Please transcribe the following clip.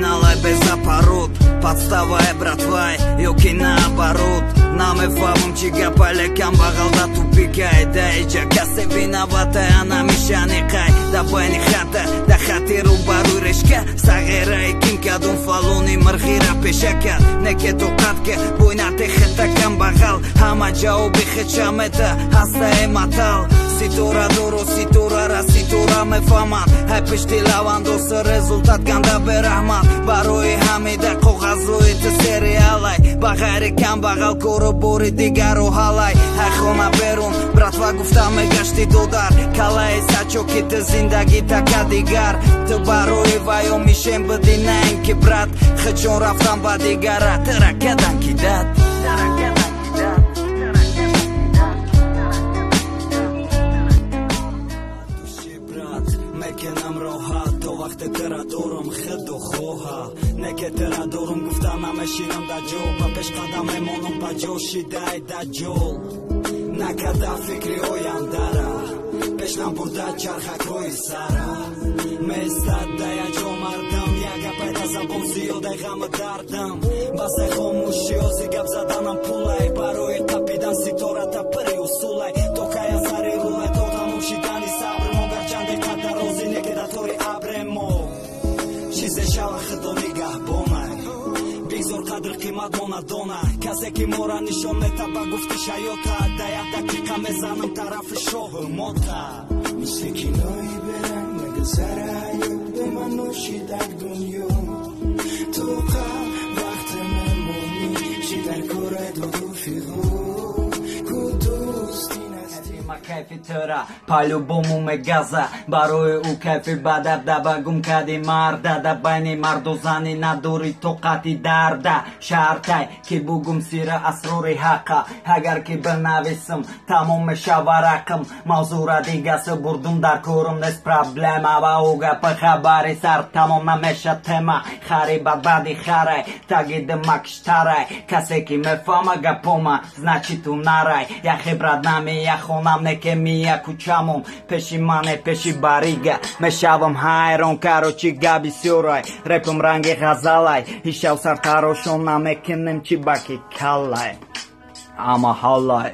финалай без апорот. Подставай, братвай, ёки наоборот. Намефамам чи гапали камбағалда тупикай. Да иҷа касе виноватай, ана мишаниқай. Да байни хата, да хати рӯбарӯи решка. Сағираи ким кадум фалони мирғира пеша кард. Неке тоқатке буйнати хита камбағал. Ҳама ҷавоби хича мета ҳастаи матал. Ситора доро ситорара ситора мефамад. Ҳай пишти лавандоса результат ганда бераҳмад. Барои ҳамида коғазои ти сериалай. Ба ғайри камбағал кору бори дигару ҳалай. Ҳай хона берун братва гуфта мегашти додар. Калаи сачоки ти зиндаги така дигар. Ти барои ваё мишем биди на ин ки брат. Хичон рафтам ба дигара тиракадан кидад. Мекенам роҳат то вақте тира дорам хиду хоҳа. Не ки тира дорам гуфта намешинам да ҷо. Ба пеш қадам мемонам ба ҷо шидай да ҷол. Накарда фикри ояндара. пешнам бурда чархакҳои сара. Меистад да яҷо мардам. Як гапай да забон зиёдай ғаму дардам. Баъзе хомӯшиёзи гап заданам пулай. Барои қапидан ситората пири усулай. То кая сари рулай то тамом шидани сабрмо. Гарчанде қадда рози некедатори абремо. чизе шава хидо нигаҳбонай. бигзор қадр қимат монадонай. касе ки мора нишон метаба гуфти шаёта. да як дақиқа мезанам тарафи шоҳу мота. мисли кинои беранг мегузараю бе ман нӯшидак дунё. ту қа вақте мемонӣ чӣ дар кора доду фиғо. Кайфи тора по-любому мегаза. Барои ӯ кайфи бадаб дабагум кади марда. Да байни марду зани надори тоқати дарда. шартай ки бугум сира асрори ҳаққа. агар ки бинависам тамом мешава рақм. мавзура дигаси бурдум дар корум нест проблема. ва ӯ гапи хабари сар тамом намеша тема. хари бадбади харай таги димакштарай. касе ки мефама гапома значит ту нарай. я хибрат намияхонам неке мия кучамон. пеши мане пеши барига мешавам ҳайрон. карочи габи сёрай репум ранги ғазалай. ишав сартарошон намекинем чи баки калай. ама ҳалай